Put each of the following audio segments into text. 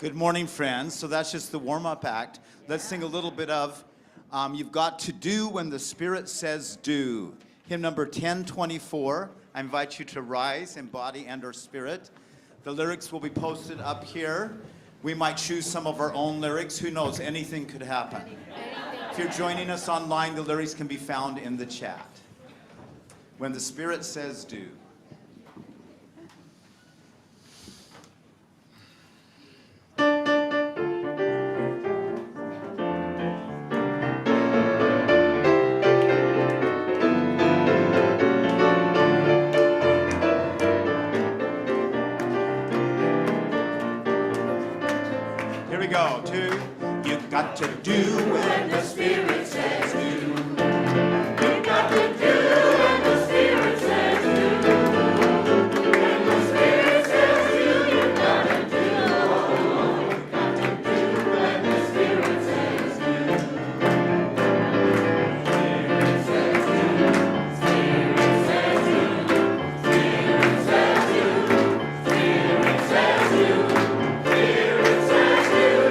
Good morning, friends. So that's just the warm-up act. Let's sing a little bit of You've Got to Do When the Spirit Says Do. Hymn number 1024. I invite you to rise in body and or spirit. The lyrics will be posted up here. We might choose some of our own lyrics. Who knows? Anything could happen. If you're joining us online, the lyrics can be found in the chat. When the Spirit says do. You've got to do when the Spirit says do. You've got to do when the Spirit says do. When the Spirit says do, you've got to do. You've got to do when the Spirit says do. Spirit says do. Spirit says do. Spirit says do. Spirit says do. Spirit says do.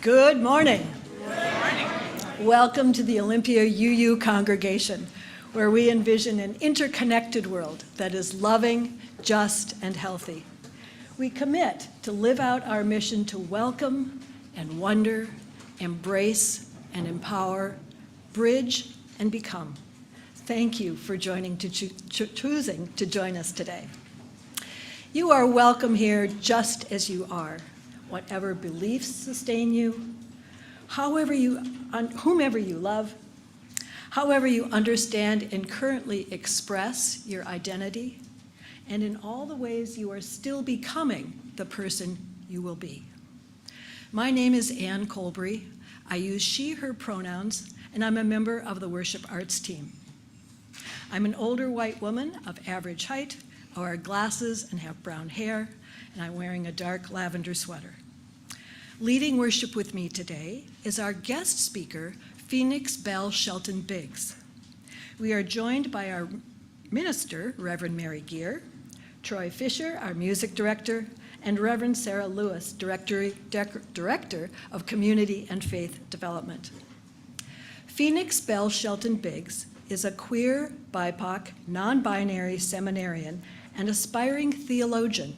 Good morning. Good morning. Welcome to the Olympia UU congregation, where we envision an interconnected world that is loving, just, and healthy. We commit to live out our mission to welcome and wonder, embrace and empower, bridge and become. Thank you for choosing to join us today. You are welcome here just as you are. Whatever beliefs sustain you, whomever you love, however you understand and currently express your identity, and in all the ways you are still becoming the person you will be. My name is Ann Colbury. I use she, her pronouns, and I'm a member of the worship arts team. I'm an older white woman of average height. I wear glasses and have brown hair, and I'm wearing a dark lavender sweater. Leading worship with me today is our guest speaker, Phoenix Bell-Shelton Biggs. We are joined by our minister, Reverend Mary Geer, Troy Fisher, our music director, and Reverend Sarah Lewis, Director of Community and Faith Development. Phoenix Bell-Shelton Biggs is a queer, BIPOC, non-binary seminarian and aspiring theologian.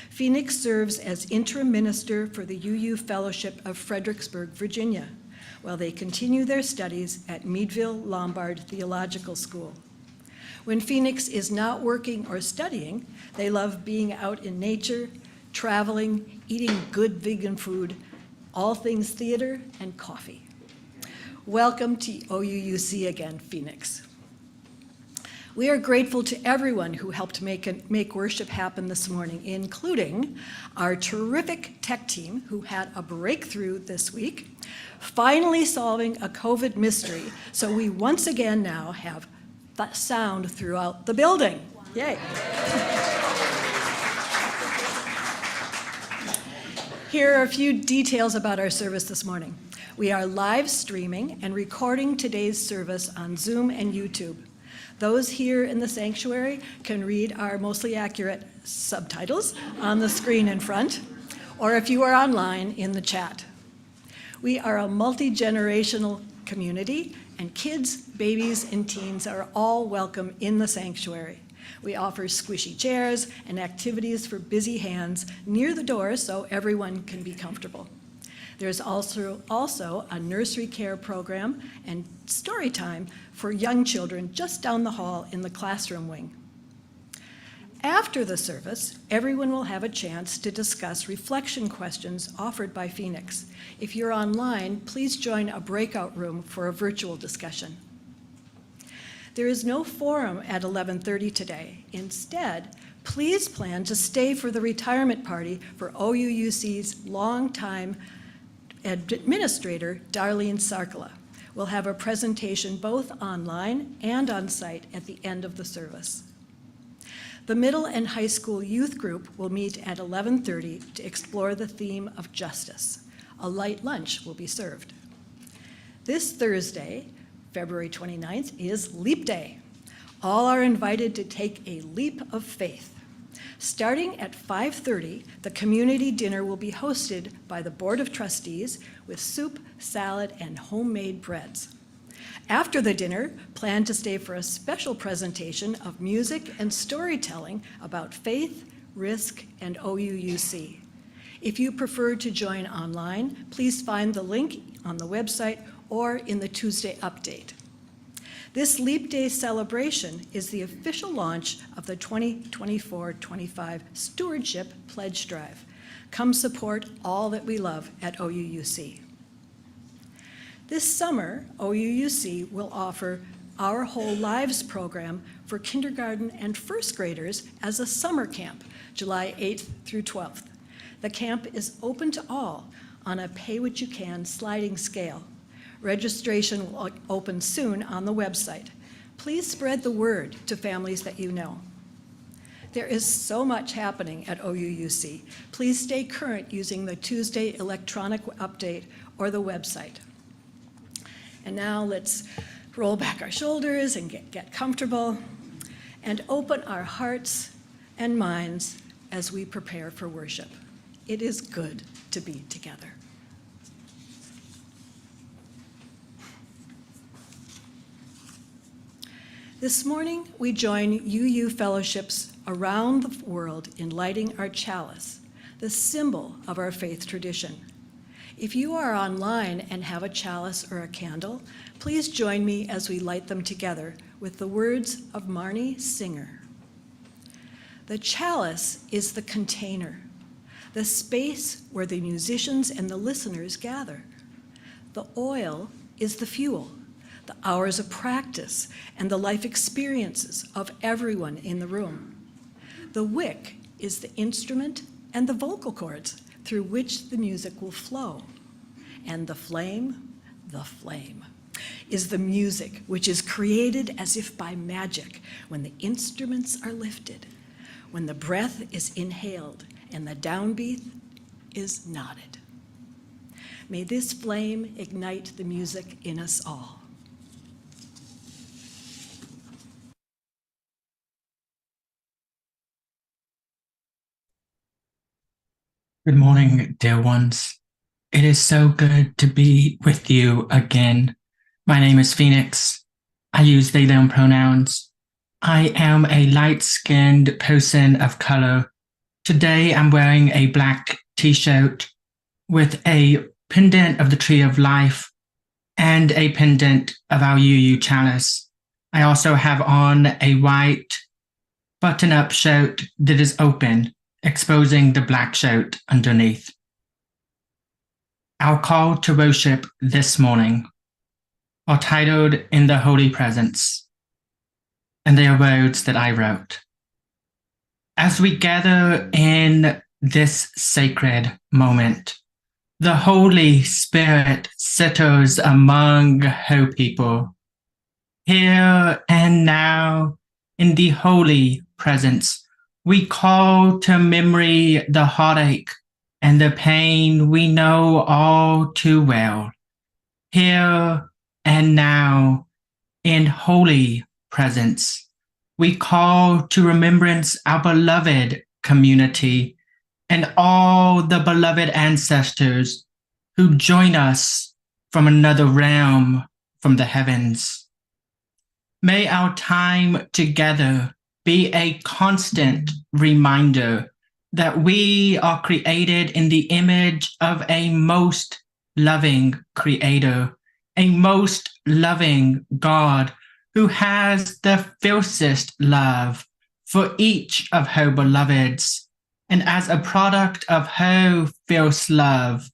Phoenix serves as interim minister for the UU Fellowship of Fredericksburg, Virginia, while they continue their studies at Meadville Lombard Theological School. When Phoenix is not working or studying, they love being out in nature, traveling, eating good vegan food, all things theater and coffee. Welcome to OUUC again, Phoenix. We are grateful to everyone who helped make worship happen this morning, including our terrific tech team who had a breakthrough this week, finally solving a COVID mystery, so we once again now have sound throughout the building. Yay. Here are a few details about our service this morning. We are live streaming and recording today's service on Zoom and YouTube. Those here in the sanctuary can read our mostly accurate subtitles on the screen in front, or if you are online, in the chat. We are a multi-generational community, and kids, babies, and teens are all welcome in the sanctuary. We offer squishy chairs and activities for busy hands near the door so everyone can be comfortable. There's also a nursery care program and story time for young children just down the hall in the classroom wing. After the service, everyone will have a chance to discuss reflection questions offered by Phoenix. If you're online, please join a breakout room for a virtual discussion. There is no forum at 11:30 today. Instead, please plan to stay for the retirement party for OUUC's longtime administrator, Darlene Sarkala. We'll have a presentation both online and on site at the end of the service. The middle and high school youth group will meet at 11:30 to explore the theme of justice. A light lunch will be served. This Thursday, February 29th, is Leap Day. All are invited to take a leap of faith. Starting at 5:30, the community dinner will be hosted by the Board of Trustees with soup, salad, and homemade breads. After the dinner, plan to stay for a special presentation of music and storytelling about faith, risk, and OUUC. If you prefer to join online, please find the link on the website or in the Tuesday update. This Leap Day celebration is the official launch of the 2024-25 Stewardship Pledge Drive. Come support all that we love at OUUC. This summer, OUUC will offer Our Whole Lives program for kindergarten and first graders as a summer camp, July 8th through 12th. The camp is open to all on a pay-what-you-can sliding scale. Registration will open soon on the website. Please spread the word to families that you know. There is so much happening at OUUC. Please stay current using the Tuesday electronic update or the website. And now let's roll back our shoulders and get comfortable and open our hearts and minds as we prepare for worship. It is good to be together. This morning, we join UU Fellowships around the world in lighting our chalice, the symbol of our faith tradition. If you are online and have a chalice or a candle, please join me as we light them together with the words of Marnie Singer. The chalice is the container, the space where the musicians and the listeners gather. The oil is the fuel, the hours of practice, and the life experiences of everyone in the room. The wick is the instrument and the vocal cords through which the music will flow. And the flame, is the music, which is created as if by magic when the instruments are lifted, when the breath is inhaled and the downbeat is nodded. May this flame ignite the music in us all. Good morning, dear ones. It is so good to be with you again. My name is Phoenix. I use they, them pronouns. I am a light-skinned person of color. Today I'm wearing a black t-shirt with a pendant of the Tree of Life and a pendant of our UU chalice. I also have on a white button-up shirt that is open, exposing the black shirt underneath. Our call to worship this morning are titled In the Holy Presence, and they are words that I wrote. As we gather in this sacred moment, the Holy Spirit settles among her people. Here and now, in the holy presence, we call to memory the heartache and the pain we know all too well. Here and now, in holy presence, we call to remembrance our beloved community and all the beloved ancestors who join us from another realm from the heavens. May our time together be a constant reminder that we are created in the image of a most loving Creator, a most loving God who has the fiercest love for each of her beloveds. And as a product of her fierce love,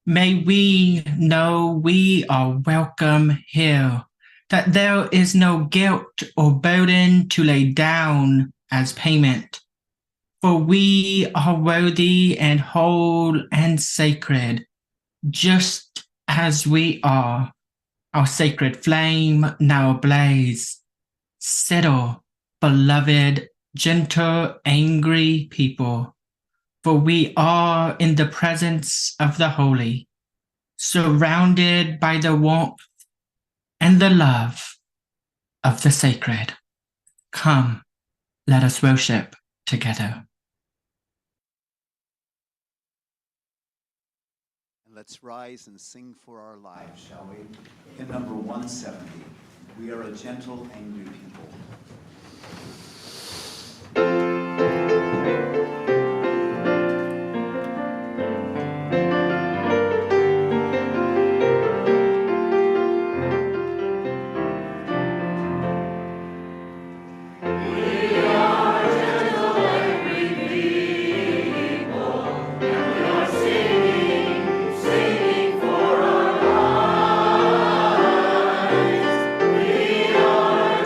may we know we are welcome here, that there is no guilt or burden to lay down as payment. For we are worthy and whole and sacred, just as we are. Our sacred flame now ablaze. Settle, beloved, gentle, angry people, for we are in the presence of the holy, surrounded by the warmth and the love of the sacred. Come, let us worship together. Let's rise and sing for our lives, shall we? In number 170, we are a gentle, angry people.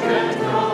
Gentle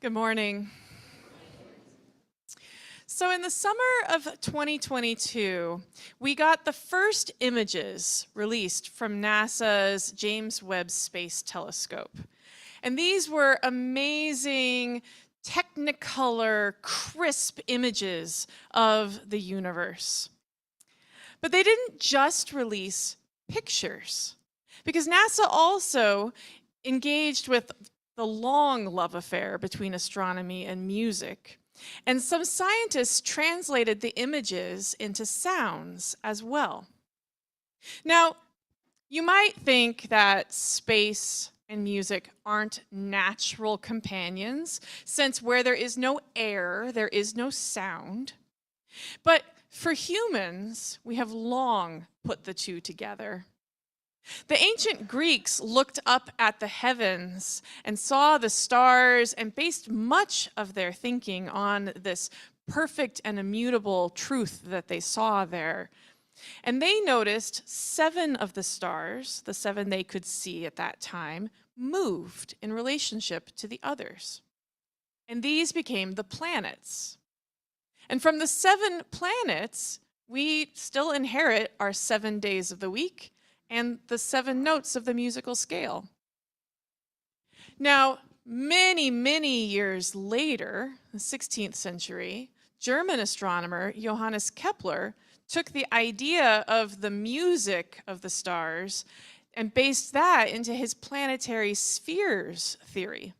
Good morning. So in the summer of 2022, we got the first images released from NASA's James Webb Space Telescope. And these were amazing, technicolor, crisp images of the universe. But they didn't just release pictures, because NASA also engaged with the long love affair between astronomy and music. And some scientists translated the images into sounds as well. Now, you might think that space and music aren't natural companions, since where there is no air, there is no sound. But for humans, we have long put the two together. The ancient Greeks looked up at the heavens and saw the stars and based much of their thinking on this perfect and immutable truth that they saw there. And they noticed 7 of the stars, the 7 they could see at that time, moved in relationship to the others. And these became the planets. And from the 7 planets, we still inherit our 7 days of the week and the 7 notes of the musical scale. Now, many, many years later, the 16th century, German astronomer Johannes Kepler took the idea of the music of the stars and based that into his planetary spheres theory,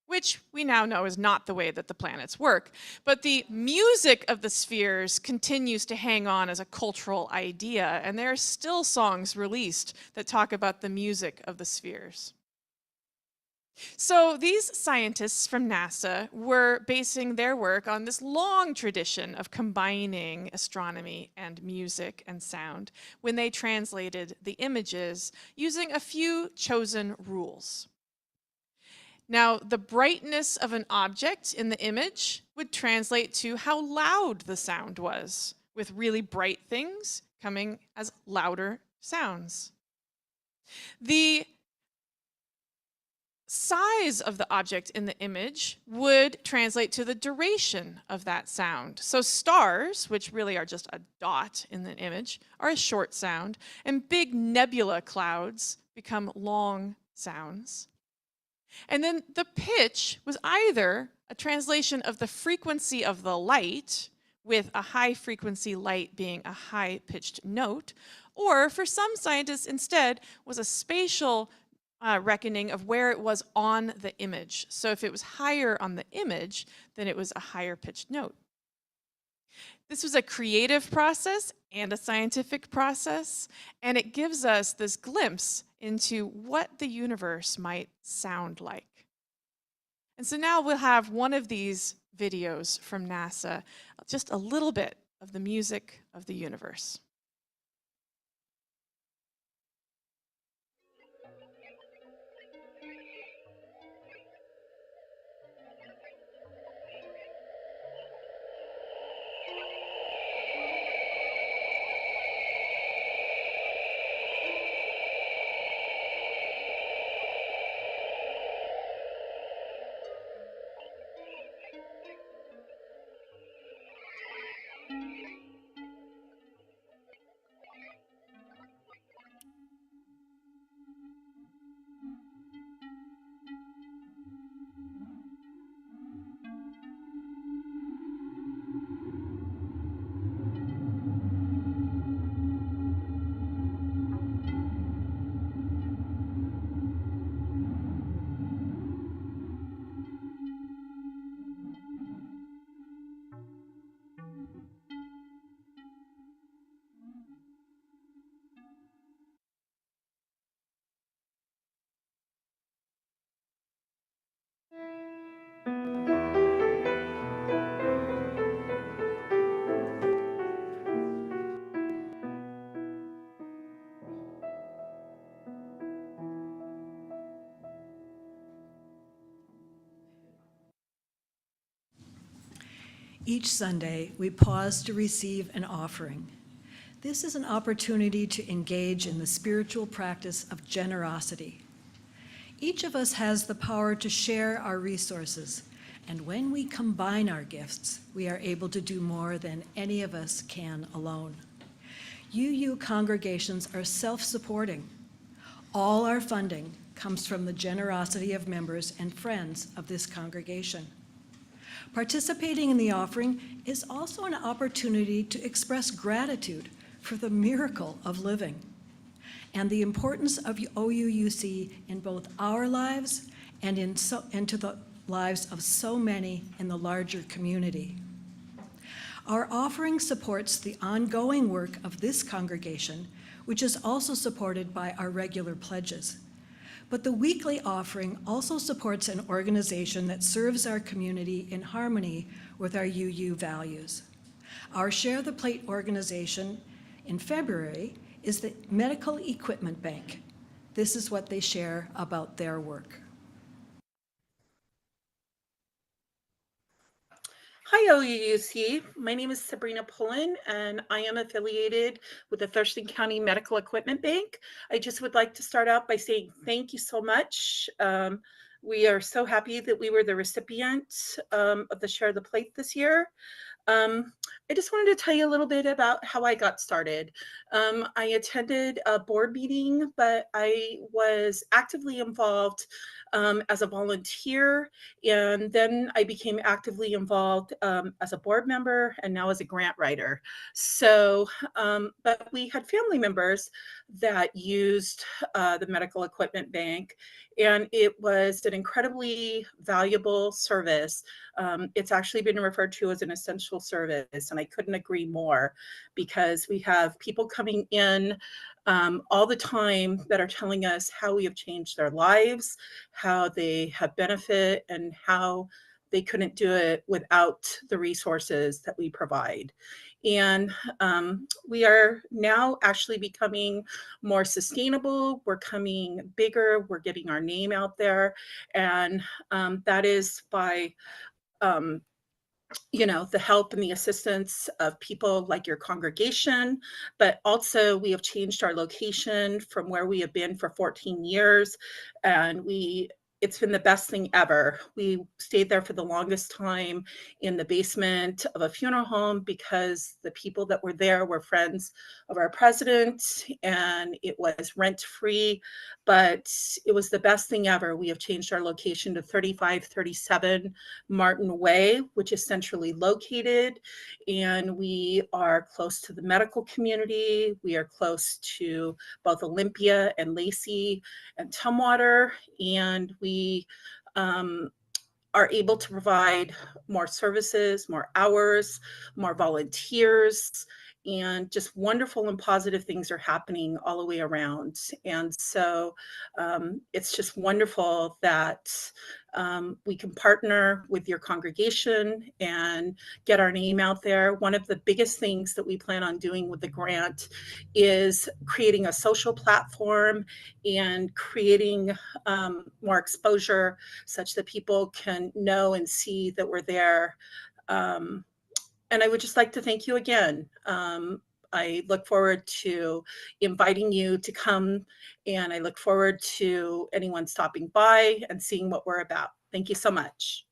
which we now know is not the way that the planets work. But the music of the spheres continues to hang on as a cultural idea, and there are still songs released that talk about the music of the spheres. So these scientists from NASA were basing their work on this long tradition of combining astronomy and music and sound when they translated the images using a few chosen rules. Now, the brightness of an object in the image would translate to how loud the sound was, with really bright things coming as louder sounds. The size of the object in the image would translate to the duration of that sound. So stars, which really are just a dot in the image, are a short sound, and big nebula clouds become long sounds. And then the pitch was either a translation of the frequency of the light, with a high frequency light being a high pitched note, or for some scientists instead was a spatial reckoning of where it was on the image. So if it was higher on the image, then it was a higher pitched note. This was a creative process and a scientific process, and it gives us this glimpse into what the universe might sound like. And so now we'll have one of these videos from NASA, just a little bit of the music of the universe. Each Sunday, we pause to receive an offering. This is an opportunity to engage in the spiritual practice of generosity. Each of us has the power to share our resources, and when we combine our gifts, we are able to do more than any of us can alone. UU congregations are self-supporting. All our funding comes from the generosity of members and friends of this congregation. Participating in the offering is also an opportunity to express gratitude for the miracle of living and the importance of OUUC in both our lives and to the lives of so many in the larger community. Our offering supports the ongoing work of this congregation, which is also supported by our regular pledges. But the weekly offering also supports an organization that serves our community in harmony with our UU values. Our Share the Plate organization in February is the Medical Equipment Bank. This is what they share about their work. Hi, OUUC. My name is Sabrina Pullen, and I am affiliated with the Thurston County Medical Equipment Bank. I just would like to start out by saying thank you so much. We are so happy that we were the recipient of the Share the Plate this year. I just wanted to tell you a little bit about how I got started. I attended a board meeting, but I was actively involved as a volunteer, and then I became actively involved as a board member and now as a grant writer. So, but we had family members that used the Medical Equipment Bank, and it was an incredibly valuable service. It's actually been referred to as an essential service, and I couldn't agree more, because we have people coming in all the time that are telling us how we have changed their lives, how they have benefit, and how they couldn't do it without the resources that we provide. And we are now actually becoming more sustainable. We're coming bigger. We're getting our name out there. And that is by the help and the assistance of people like your congregation, but also we have changed our location from where we have been for 14 years, and it's been the best thing ever. We stayed there for the longest time in the basement of a funeral home because the people that were there were friends of our president, and it was rent-free, but it was the best thing ever. We have changed our location to 3537 Martin Way, which is centrally located, and we are close to the medical community. We are close to both Olympia and Lacey and Tumwater, and we are able to provide more services, more hours, more volunteers, and just wonderful and positive things are happening all the way around. And so it's just wonderful that we can partner with your congregation and get our name out there. One of the biggest things that we plan on doing with the grant is creating a social platform and creating more exposure such that people can know and see that we're there. And I would just like to thank you again. I look forward to inviting you to come, and I look forward to anyone stopping by and seeing what we're about. Thank you so much.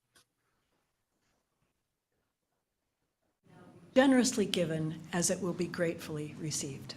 Generously given, as it will be gratefully received.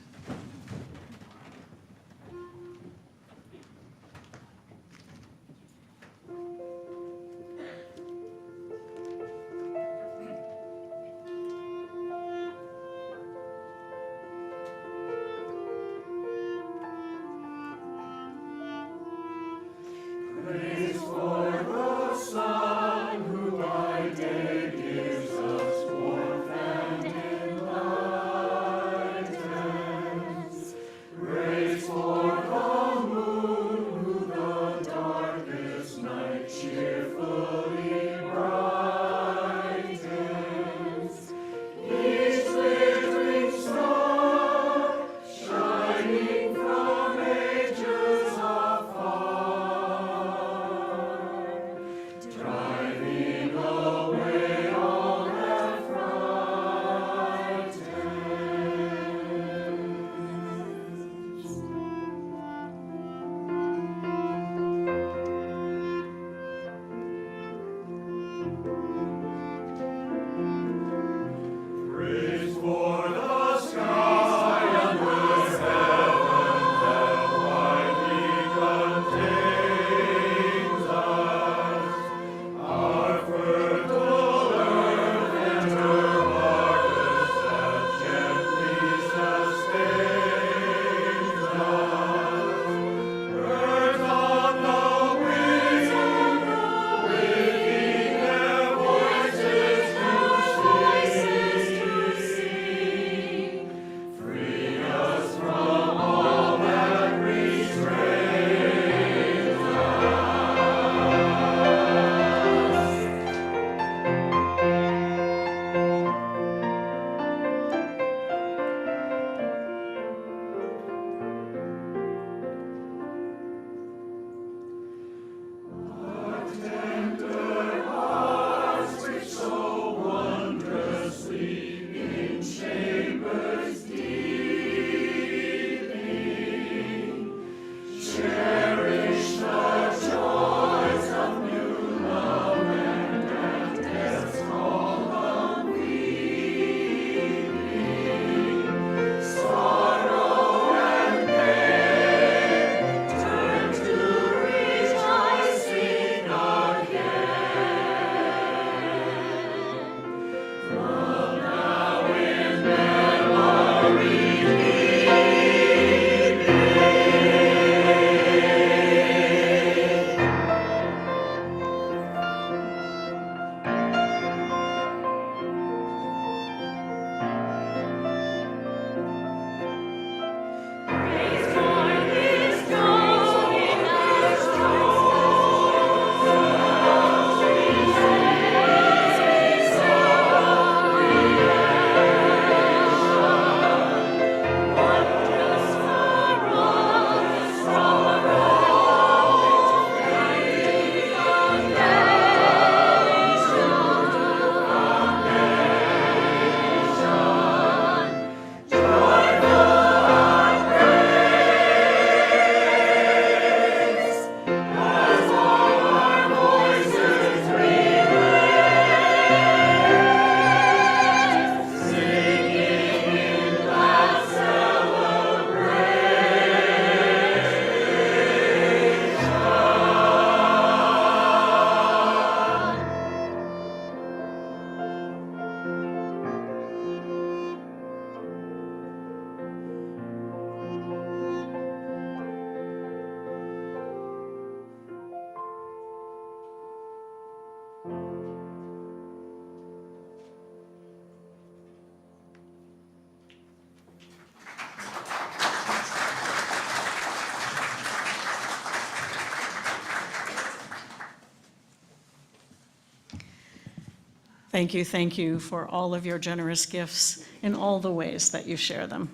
Thank you for all of your generous gifts in all the ways that you share them.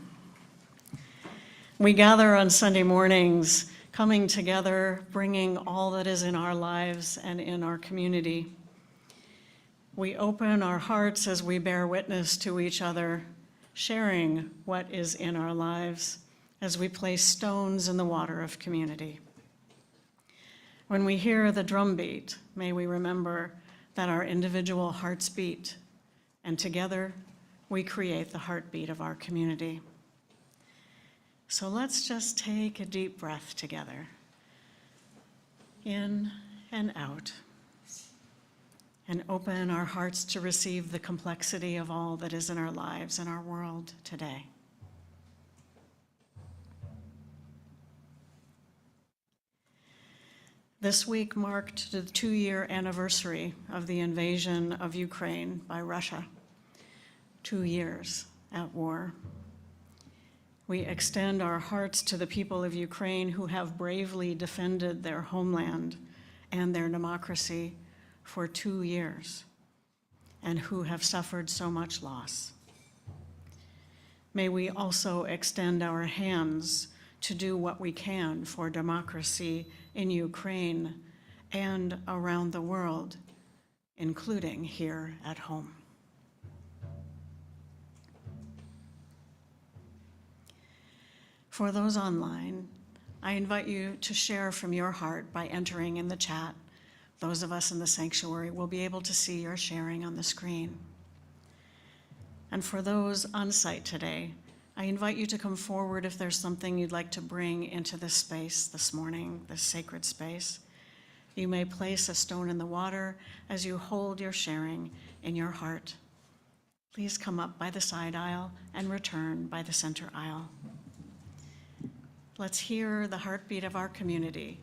We gather on Sunday mornings, coming together, bringing all that is in our lives and in our community. We open our hearts as we bear witness to each other, sharing what is in our lives as we place stones in the water of community. When we hear the drumbeat, may we remember that our individual hearts beat, and together we create the heartbeat of our community. So let's just take a deep breath together, in and out, and open our hearts to receive the complexity of all that is in our lives and our world today. This week marked the 2-year anniversary of the invasion of Ukraine by Russia. 2 years at war. We extend our hearts to the people of Ukraine who have bravely defended their homeland and their democracy for 2 years, and who have suffered so much loss. May we also extend our hands to do what we can for democracy in Ukraine and around the world, including here at home. For those online, I invite you to share from your heart by entering in the chat. Those of us in the sanctuary will be able to see your sharing on the screen. And for those on site today, I invite you to come forward if there's something you'd like to bring into this space this morning, this sacred space. You may place a stone in the water as you hold your sharing in your heart. Please come up by the side aisle and return by the center aisle. Let's hear the heartbeat of our community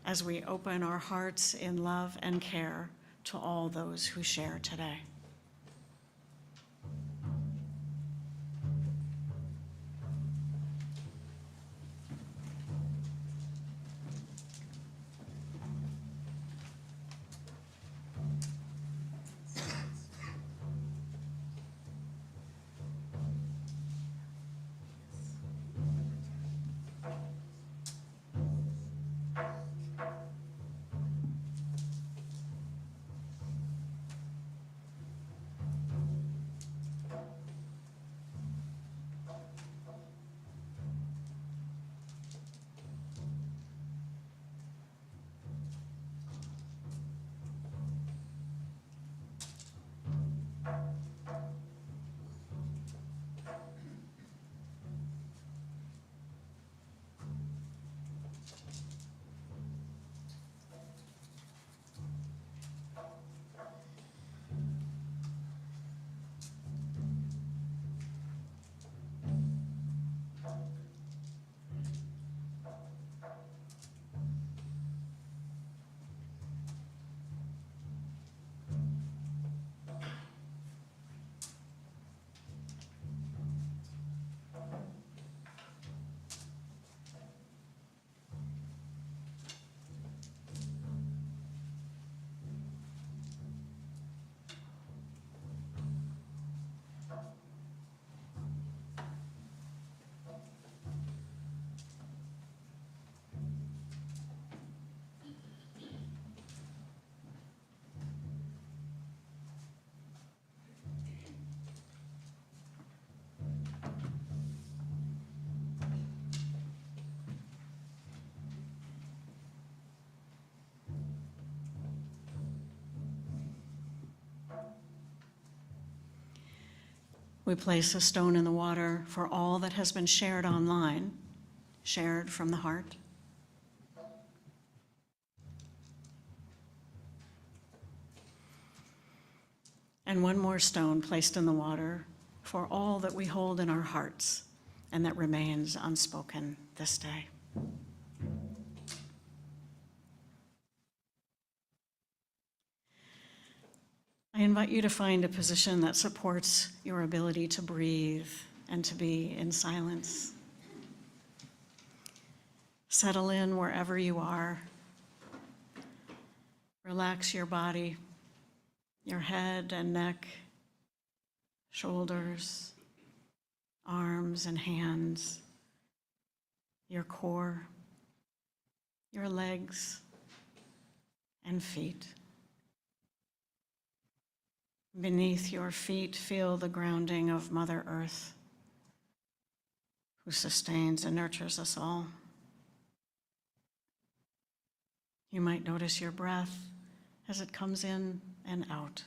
as we open our hearts in love and care to all those who share today. We place a stone in the water for all that has been shared online, shared from the heart. And one more stone placed in the water for all that we hold in our hearts and that remains unspoken this day. I invite you to find a position that supports your ability to breathe and to be in silence. Settle in wherever you are. Relax your body, your head and neck, shoulders, arms and hands, your core, your legs and feet. Beneath your feet, feel the grounding of Mother Earth, who sustains and nurtures us all. You might notice your breath as it comes in and out.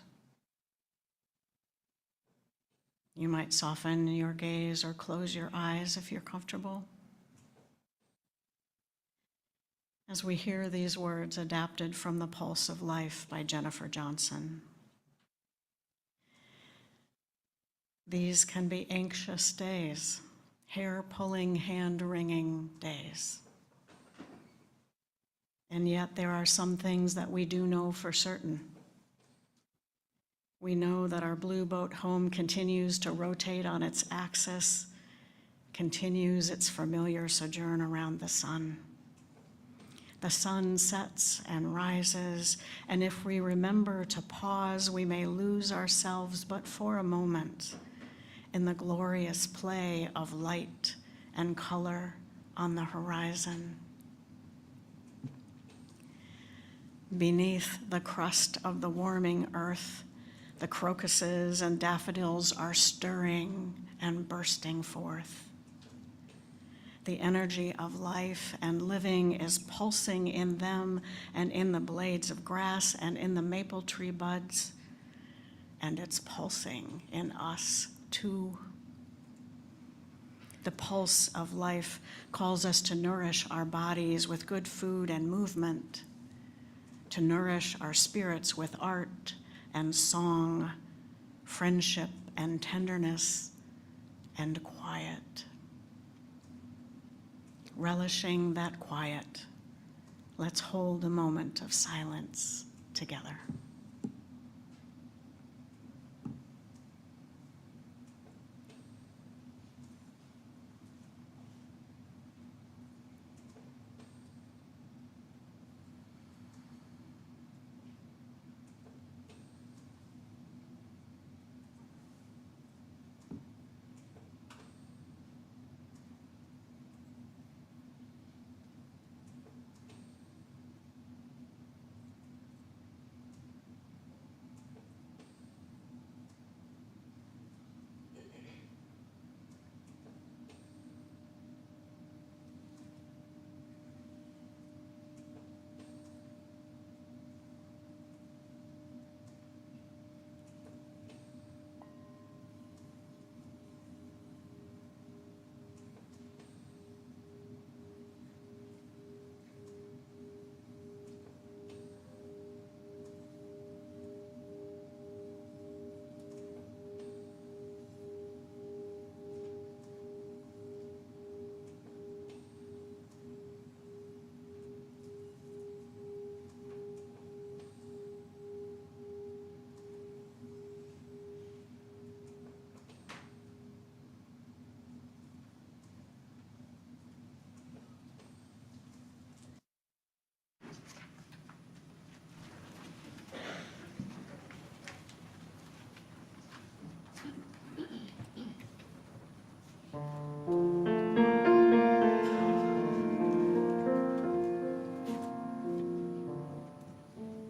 You might soften your gaze or close your eyes if you're comfortable. As we hear these words adapted from The Pulse of Life by Jennifer Johnson. These can be anxious days, hair-pulling, hand-wringing days. And yet there are some things that we do know for certain. We know that our blue boat home continues to rotate on its axis, continues its familiar sojourn around the sun. The sun sets and rises, and if we remember to pause, we may lose ourselves but for a moment in the glorious play of light and color on the horizon. Beneath the crust of the warming earth, the crocuses and daffodils are stirring and bursting forth. The energy of life and living is pulsing in them and in the blades of grass and in the maple tree buds, and it's pulsing in us too. The pulse of life calls us to nourish our bodies with good food and movement, to nourish our spirits with art and song, friendship and tenderness and quiet. Relishing that quiet, let's hold a moment of silence together.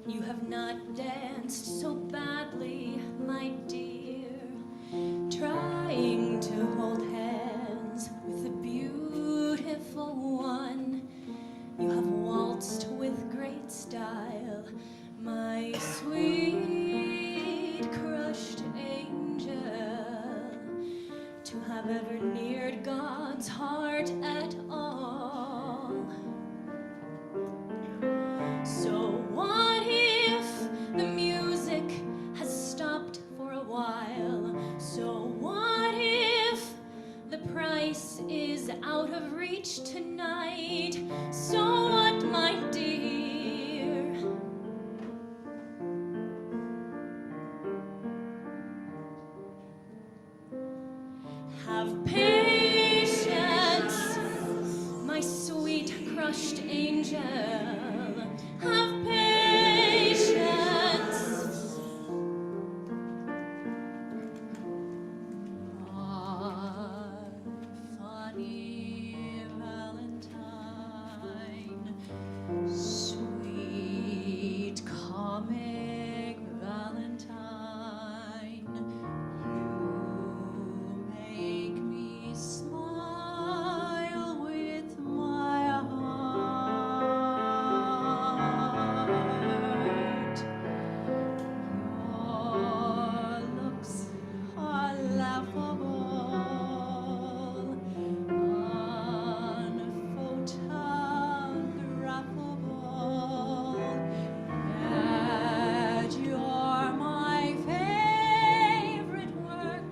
You have not danced so badly, my dear, trying to hold hands with the beautiful one. You have waltzed with great style, my sweet crushed angel. To have ever neared God's heart at all. So what if the music has stopped for a while? So what if the price is out of reach tonight? So what, my dear? Have patience, my sweet crushed angel. Have patience. Our funny Valentine, sweet comic Valentine, you make me smile with my heart. Your looks are laughable, unphotographable, yet you're my favorite work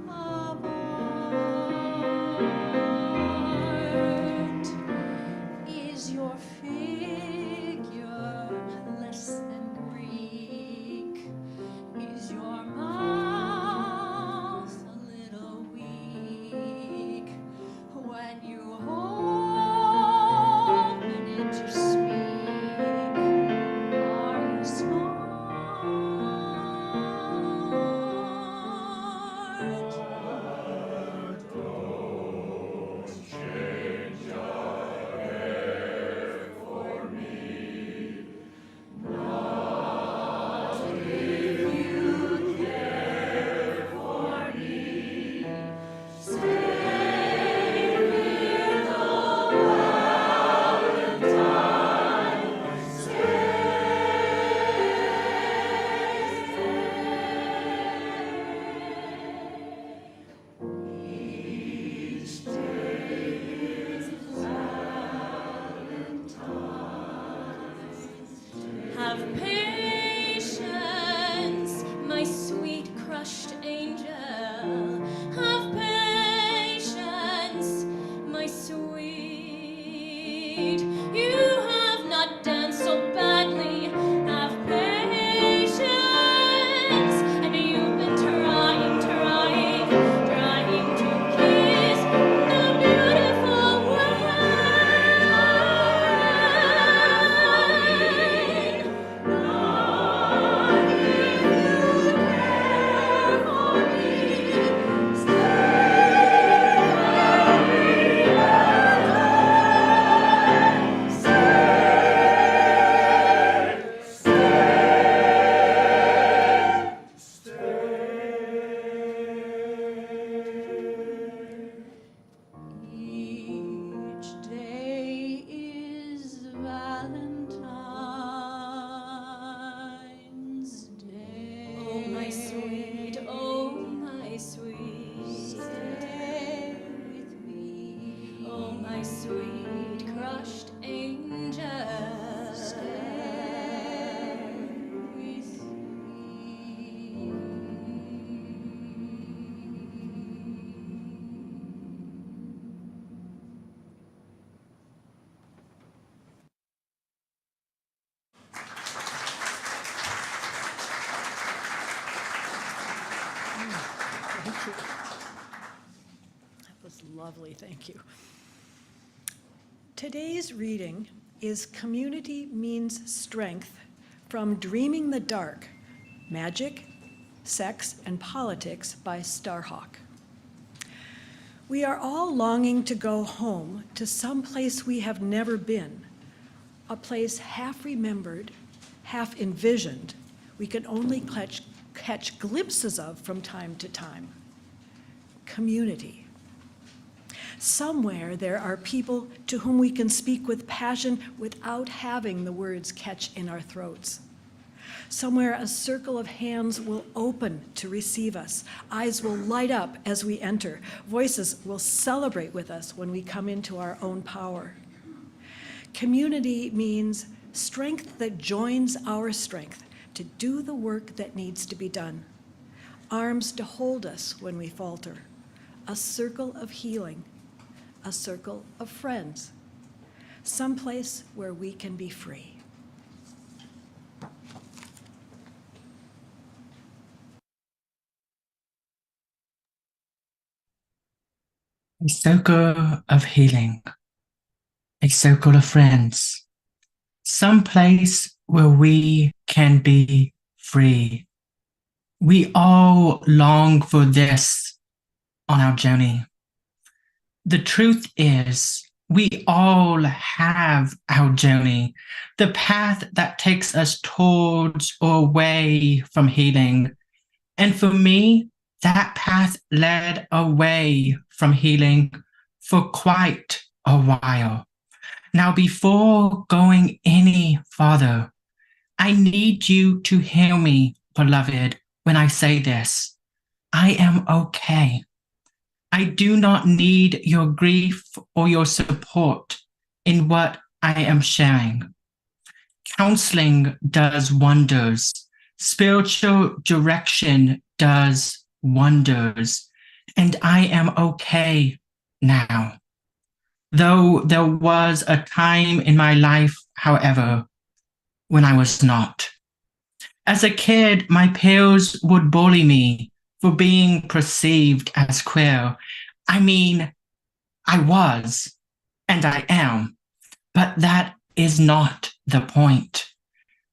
of art. Is your figure less than Greek? Is your mouth a little weak when you open it to speak? Are you smart? Have patience, my sweet crushed angel. Have patience, my sweet. You have not done so badly. Have patience, and you've been trying to kiss the beautiful wine. Each day is Valentine's Day. Oh, my sweet, stay with me. Oh, my sweet crushed angel, stay with me. Thank you. That was lovely, thank you. Today's reading is Community Means Strength from Dreaming the Dark, Magic, Sex, and Politics by Starhawk. We are all longing to go home to some place we have never been, a place half remembered, half envisioned, we can only catch glimpses of from time to time. Community. Somewhere there are people to whom we can speak with passion without having the words catch in our throats. Somewhere a circle of hands will open to receive us. Eyes will light up as we enter. Voices will celebrate with us when we come into our own power. Community means strength that joins our strength to do the work that needs to be done. Arms to hold us when we falter. A circle of healing. A circle of friends. Someplace where we can be free. a circle of healing, a circle of friends, some place where we can be free. We all long for this on our journey. The truth is, we all have our journey, the path that takes us towards or away from healing. And for me, that path led away from healing for quite a while. Now, before going any farther, I need you to hear me, beloved, when I say this. I am okay. I do not need your grief or your support in what I am sharing. Counseling does wonders. Spiritual direction does wonders. And I am okay now. Though there was a time in my life, however, when I was not. As a kid, my peers would bully me for being perceived as queer. I mean, I was, and I am, but that is not the point.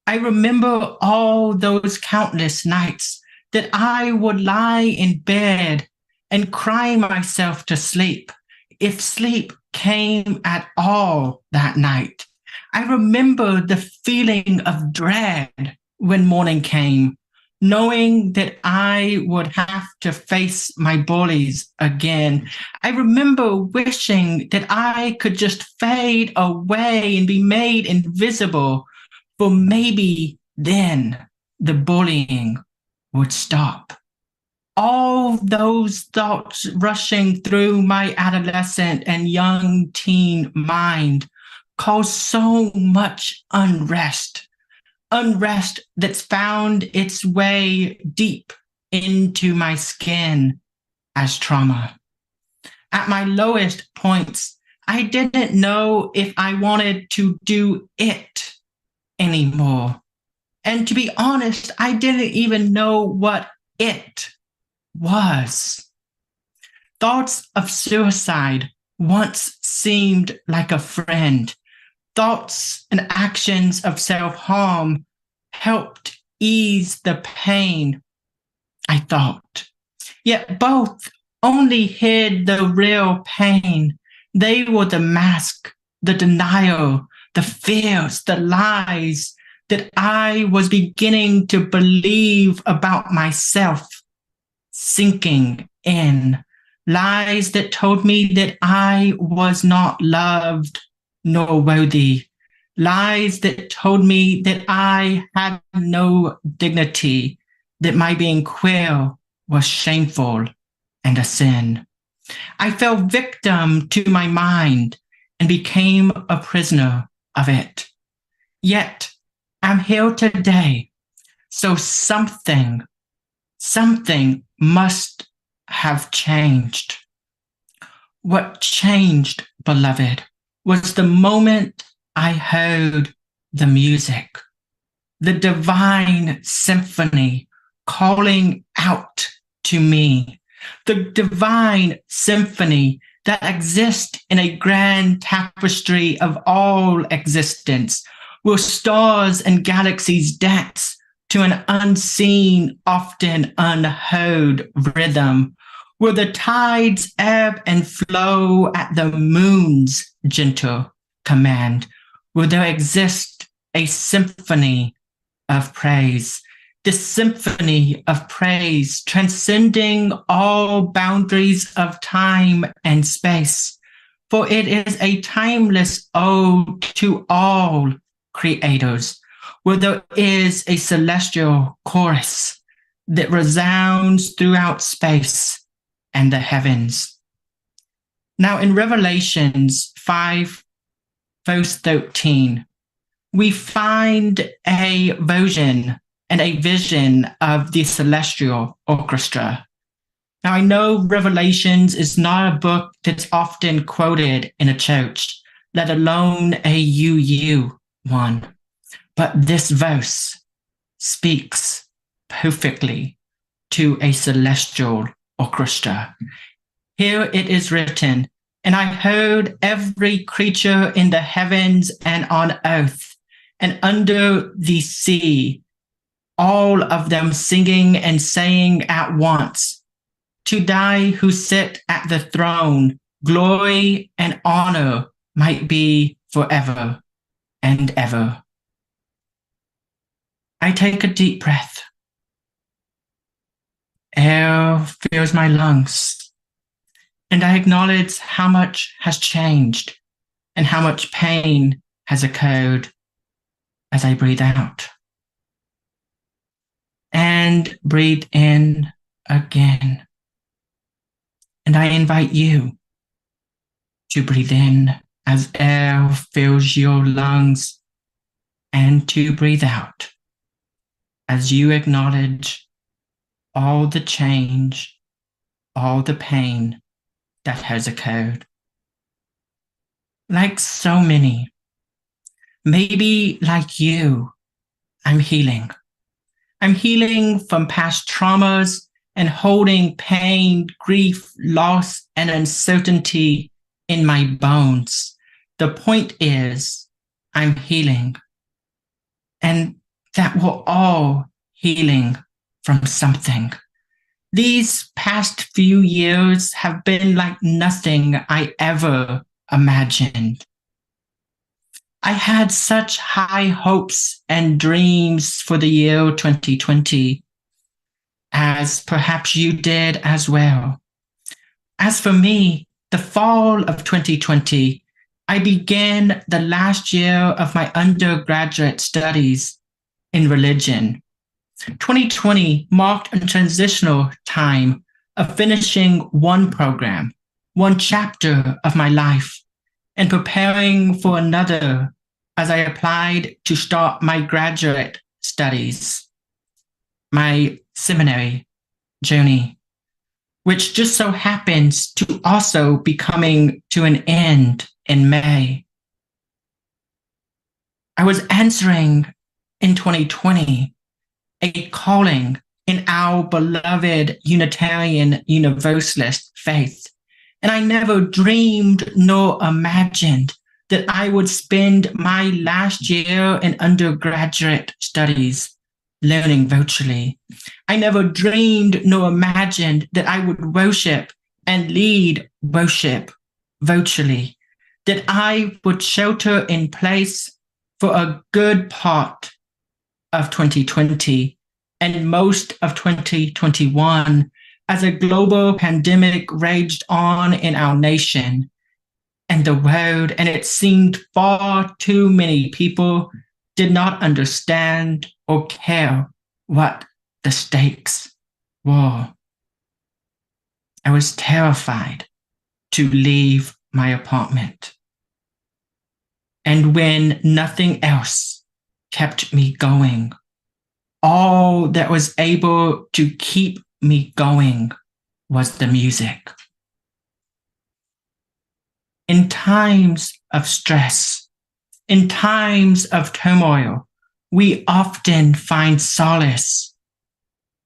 I remember all those countless nights that I would lie in bed and cry myself to sleep, if sleep came at all that night. I remember the feeling of dread when morning came, knowing that I would have to face my bullies again. I remember wishing that I could just fade away and be made invisible, for maybe then the bullying would stop. All those thoughts rushing through my adolescent and young teen mind caused so much unrest. Unrest that's found its way deep into my skin as trauma. At my lowest points, I didn't know if I wanted to do it anymore. And to be honest, I didn't even know what it was. Thoughts of suicide once seemed like a friend. Thoughts and actions of self-harm helped ease the pain, I thought. Yet both only hid the real pain. They were the mask, the denial, the fears, the lies that I was beginning to believe about myself, sinking in. Lies that told me that I was not loved nor worthy. Lies that told me that I had no dignity, that my being queer was shameful and a sin. I fell victim to my mind and became a prisoner of it. Yet I'm here today, so something must have changed. What changed, beloved, was the moment I heard the music, the divine symphony calling out to me, the divine symphony that exists in a grand tapestry of all existence, where stars and galaxies dance to an unseen, often unheard rhythm, where the tides ebb and flow at the moon's gentle command, where there exists a symphony of praise, this symphony of praise transcending all boundaries of time and space, for it is a timeless ode to all creators, where there is a celestial chorus that resounds throughout space and the heavens. Now in Revelations 5, verse 13, we find a version and a vision of the celestial orchestra. Now I know Revelations is not a book that's often quoted in a church, let alone a UU one, but this verse speaks perfectly to a celestial orchestra. here it is written, and I heard every creature in the heavens and on earth and under the sea, all of them singing and saying at once, to thy who sit at the throne, glory and honor might be forever and ever. I take a deep breath. Air fills my lungs, and I acknowledge how much has changed and how much pain has occurred as I breathe out. And breathe in again. And I invite you to breathe in as air fills your lungs, and to breathe out as you acknowledge all the change, all the pain that has occurred. Like so many, maybe like you, I'm healing. I'm healing from past traumas and holding pain, grief, loss, and uncertainty in my bones. The point is, I'm healing. And that we're all healing from something. These past few years have been like nothing I ever imagined. I had such high hopes and dreams for the year 2020, as perhaps you did as well. As for me, the fall of 2020, I began the last year of my undergraduate studies in religion. 2020 marked a transitional time of finishing one program, one chapter of my life, and preparing for another as I applied to start my graduate studies, my seminary journey, which just so happens to also be coming to an end in May. I was answering in 2020 a calling in our beloved Unitarian Universalist faith. And I never dreamed nor imagined that I would spend my last year in undergraduate studies learning virtually. I never dreamed nor imagined that I would worship and lead worship virtually, that I would shelter in place for a good part of 2020 and most of 2021 as a global pandemic raged on in our nation and the world, and it seemed far too many people did not understand or care what the stakes were. I was terrified to leave my apartment. And when nothing else kept me going, all that was able to keep me going was the music. In times of stress, in times of turmoil, we often find solace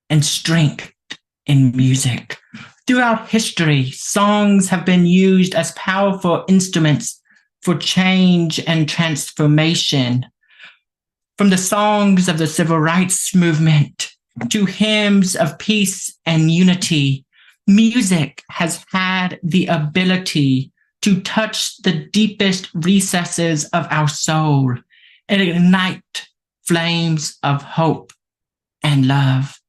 and strength in music. Throughout history, songs have been used as powerful instruments for change and transformation. From the songs of the civil rights movement to hymns of peace and unity, music has had the ability to touch the deepest recesses of our soul and ignite flames of hope and love.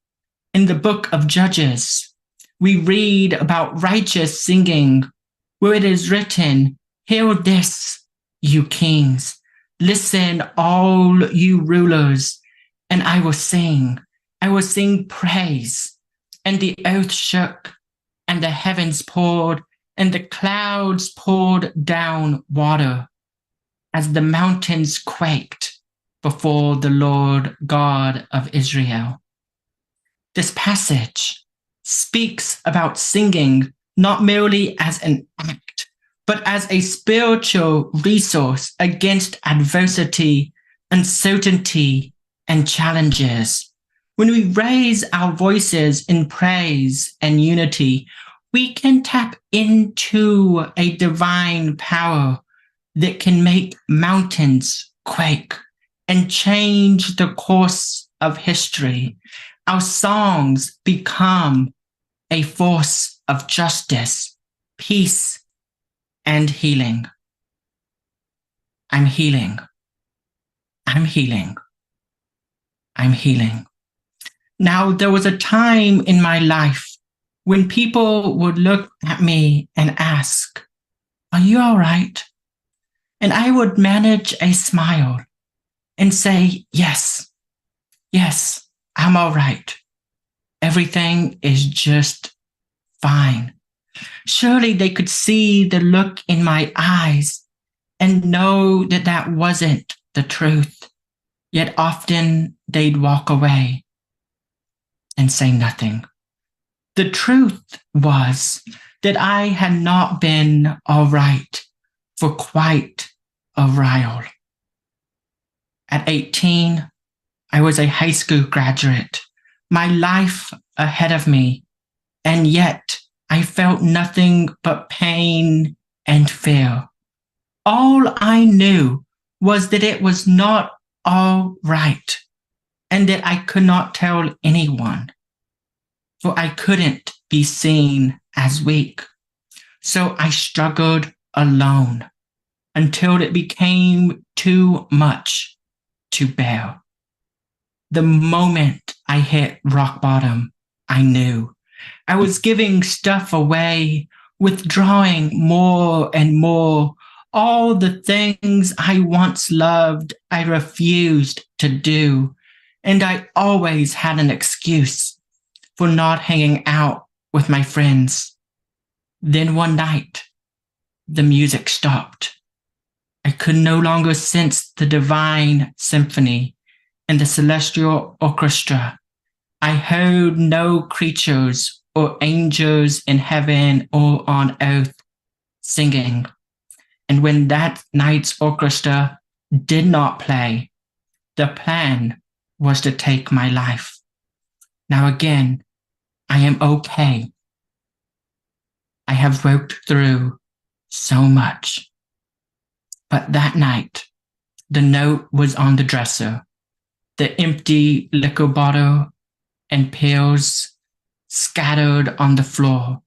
In the book of Judges, we read about righteous singing, where it is written, "Hear this, you kings. Listen, all you rulers, and I will sing praise." And the earth shook, and the heavens poured, and the clouds poured down water, as the mountains quaked before the Lord God of Israel. This passage speaks about singing not merely as an act, but as a spiritual resource against adversity, uncertainty, and challenges. When we raise our voices in praise and unity, we can tap into a divine power that can make mountains quake and change the course of history. Our songs become a force of justice, peace, and healing. I'm healing. I'm healing. I'm healing. Now, there was a time in my life when people would look at me and ask, "Are you all right?" And I would manage a smile and say, yes, I'm all right. Everything is just fine. Surely they could see the look in my eyes and know that that wasn't the truth. Yet often they'd walk away and say nothing. The truth was that I had not been all right for quite a while. At 18, I was a high school graduate, my life ahead of me, and yet I felt nothing but pain and fear. All I knew was that it was not all right, and that I could not tell anyone, for I couldn't be seen as weak. So I struggled alone until it became too much to bear. The moment I hit rock bottom, I knew I was giving stuff away, withdrawing more and more. All the things I once loved, I refused to do, and I always had an excuse for not hanging out with my friends. Then one night, the music stopped. I could no longer sense the divine symphony and the celestial orchestra. I heard no creatures or angels in heaven or on earth singing. And when that night's orchestra did not play, the plan was to take my life. Now again, I am okay. I have worked through so much. But that night, the note was on the dresser, the empty liquor bottle and pills scattered on the floor.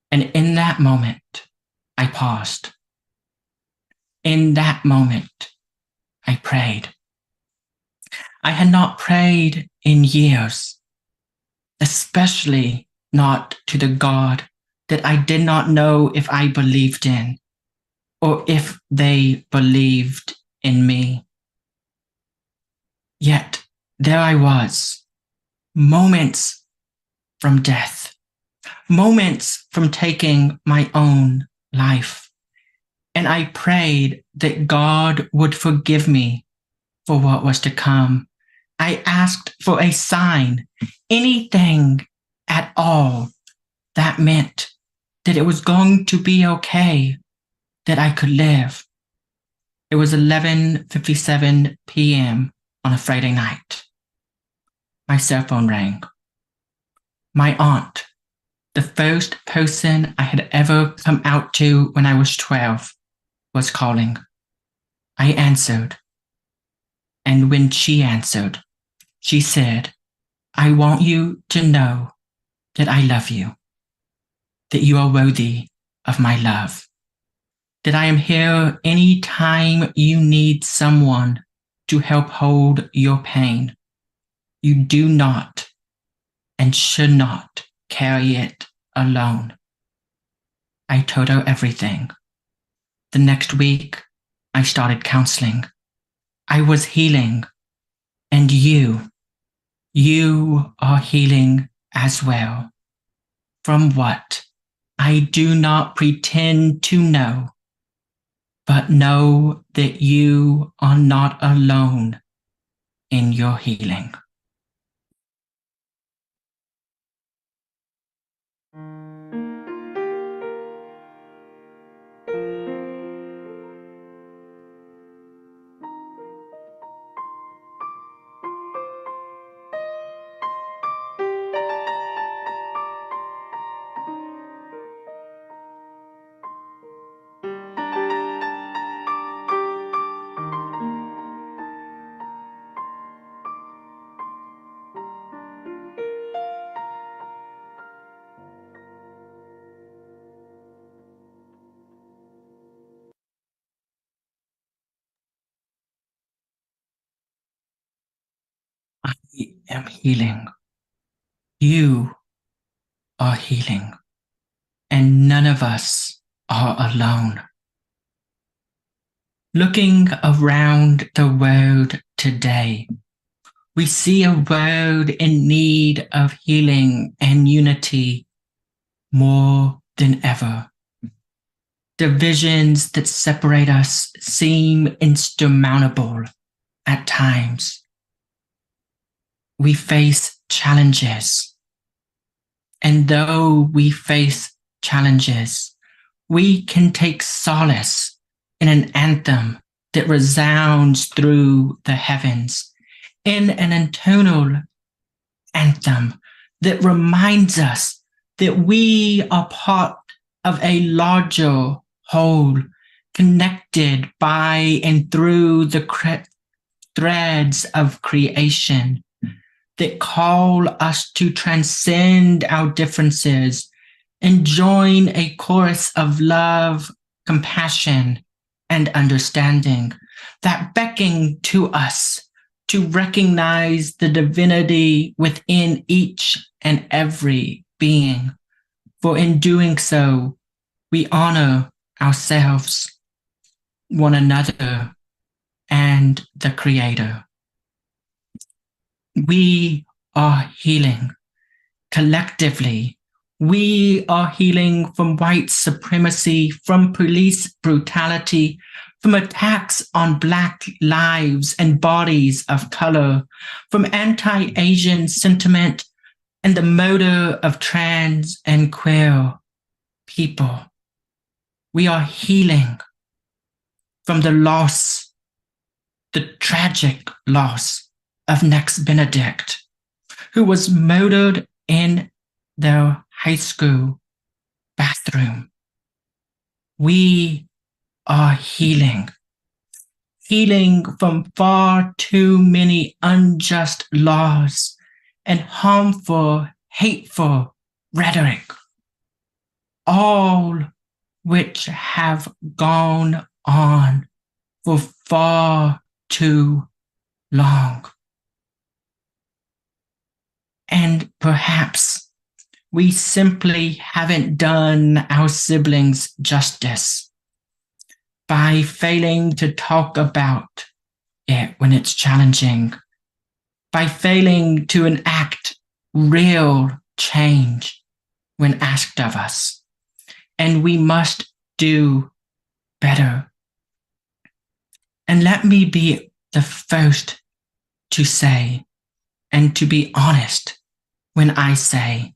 And in that moment, I paused. In that moment, I prayed. I had not prayed in years, especially not to the God that I did not know if I believed in, or if they believed in me. Yet there I was, moments from death, moments from taking my own life. And I prayed that God would forgive me for what was to come. I asked for a sign, anything at all that meant that it was going to be okay, that I could live. It was 11:57 p.m. on a Friday night. My cell phone rang. My aunt, the first person I had ever come out to when I was 12, was calling. I answered. And when she answered, she said, "I want you to know that I love you, that you are worthy of my love, that I am here anytime you need someone to help hold your pain. You do not and should not carry it alone." I told her everything. The next week, I started counseling. I was healing, and you are healing as well. From what I do not pretend to know, but know that you are not alone in your healing. am healing. You are healing. And none of us are alone. Looking around the world today, we see a world in need of healing and unity more than ever. Divisions that separate us seem insurmountable at times. We face challenges. And though we face challenges, we can take solace in an anthem that resounds through the heavens, in an internal anthem that reminds us that we are part of a larger whole, connected by and through the threads of creation that call us to transcend our differences and join a chorus of love, compassion, and understanding that beckon to us to recognize the divinity within each and every being. For in doing so, we honor ourselves, one another, and the Creator. We are healing collectively. We are healing from white supremacy, from police brutality, from attacks on Black lives and bodies of color, from anti-Asian sentiment and the murder of trans and queer people. We are healing from the loss, the tragic loss of Nex Benedict, who was murdered in their high school bathroom. We are healing from far too many unjust laws and harmful, hateful rhetoric, all which have gone on for far too long. And perhaps we simply haven't done our siblings justice by failing to talk about it when it's challenging, by failing to enact real change when asked of us. And we must do better. And let me be the first to say, and to be honest when I say,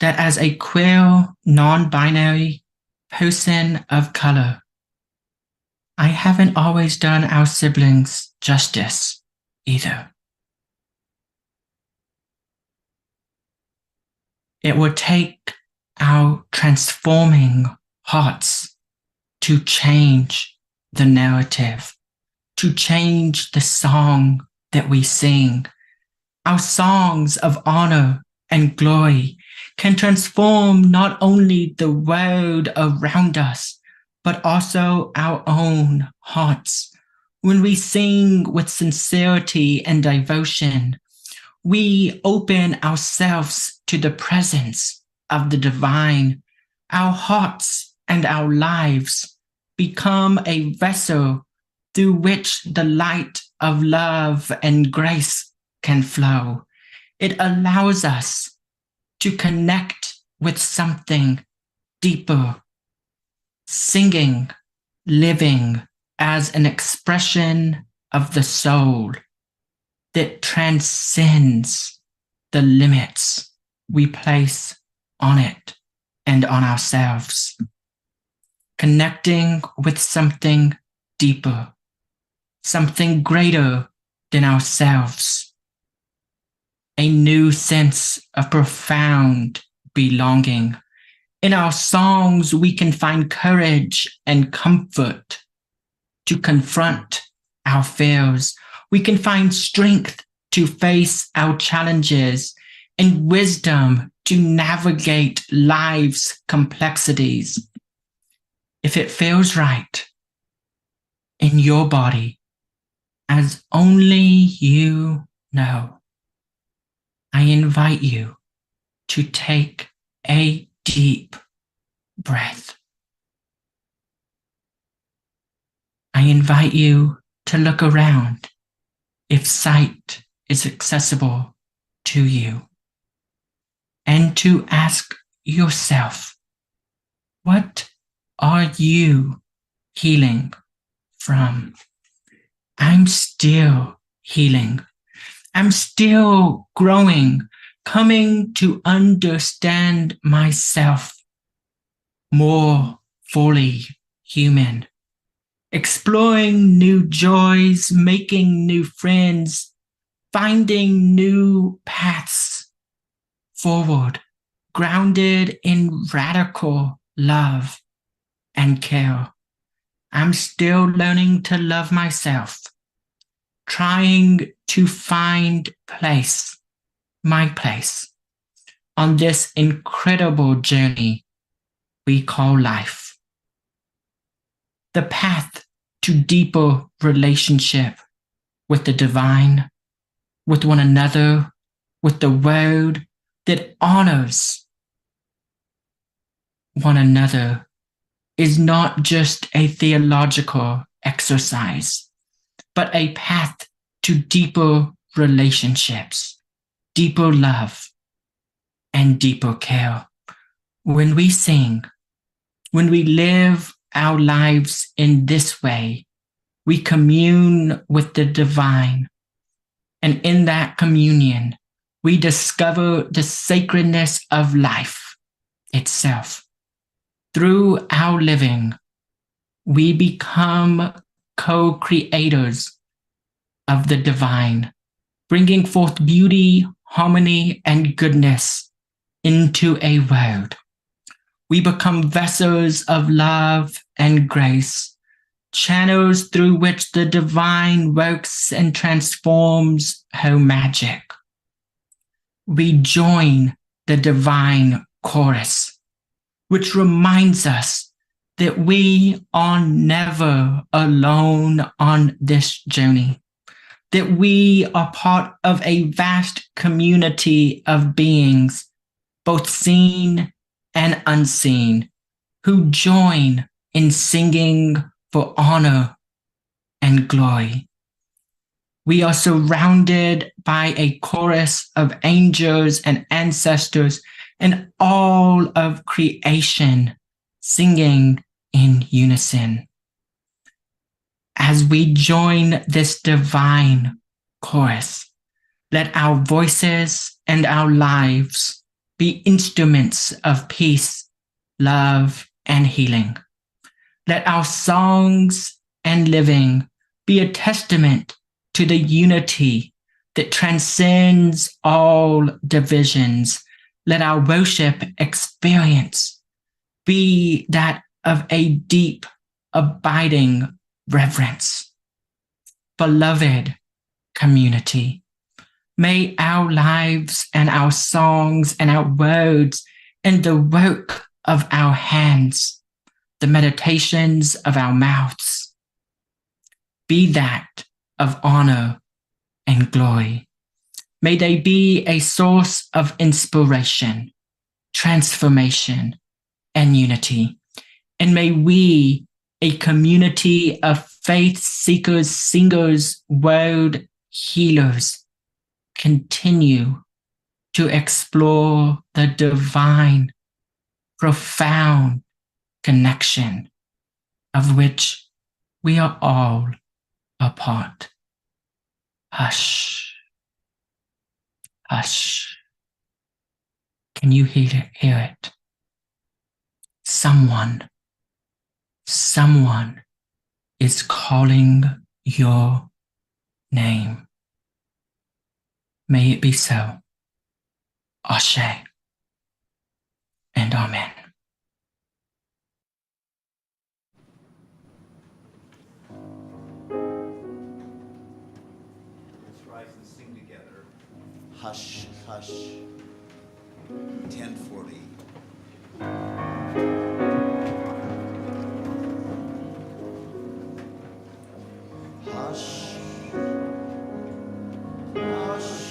that as a queer, non-binary person of color, I haven't always done our siblings justice either. It will take our transforming hearts to change the narrative, to change the song that we sing. Our songs of honor and glory can transform not only the world around us, but also our own hearts. When we sing with sincerity and devotion, we open ourselves to the presence of the divine. Our hearts and our lives become a vessel through which the light of love and grace can flow. It allows us to connect with something deeper, singing, living as an expression of the soul that transcends the limits we place on it and on ourselves. Connecting with something deeper, something greater than ourselves. A new sense of profound belonging. In our songs, we can find courage and comfort to confront our fears. We can find strength to face our challenges and wisdom to navigate life's complexities. If it feels right in your body, as only you know, I invite you to take a deep breath. I invite you to look around if sight is accessible to you, and to ask yourself, what are you healing from? I'm still healing. I'm still growing, coming to understand myself more fully human, exploring new joys, making new friends, finding new paths forward, grounded in radical love and care. I'm still learning to love myself, trying to find my place, on this incredible journey we call life. The path to deeper relationship with the divine, with one another, with the world, that honors one another, is not just a theological exercise, but a path to deeper relationships, deeper love, and deeper care. When we sing, when we live our lives in this way, we commune with the divine. And in that communion, we discover the sacredness of life itself. Through our living, we become co-creators of the divine, bringing forth beauty, harmony, and goodness into a world. We become vessels of love and grace, channels through which the divine works and transforms her magic. We join the divine chorus, which reminds us that we are never alone on this journey, that we are part of a vast community of beings, both seen and unseen, who join in singing for honor and glory. We are surrounded by a chorus of angels and ancestors and all of creation singing in unison. As we join this divine chorus, let our voices and our lives be instruments of peace, love, and healing. Let our songs and living be a testament to the unity that transcends all divisions. Let our worship experience be that of a deep, abiding reverence. Beloved community, may our lives and our songs and our words and the work of our hands, the meditations of our mouths, be that of honor and glory. May they be a source of inspiration, transformation, and unity. And may we, a community of faith seekers, singers, world healers, continue to explore the divine, profound connection of which we are all a part. Hush, hush. Can you hear it? Someone is calling your name. May it be so. Ashe and Amen. Let's rise and sing together. Hush, hush. 1040. Hush, hush.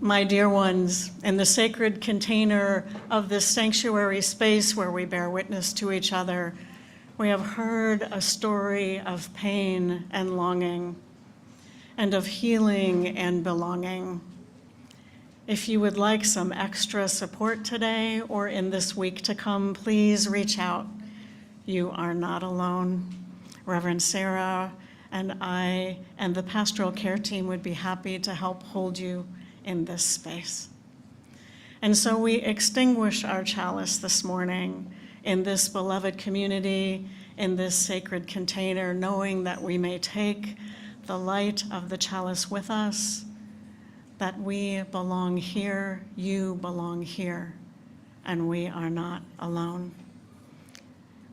my dear ones, in the sacred container of this sanctuary space where we bear witness to each other, we have heard a story of pain and longing, and of healing and belonging. If you would like some extra support today or in this week to come, please reach out. You are not alone. Reverend Sarah and I and the pastoral care team would be happy to help hold you in this space. And so we extinguish our chalice this morning in this beloved community, in this sacred container, knowing that we may take the light of the chalice with us, that we belong here, you belong here, and we are not alone.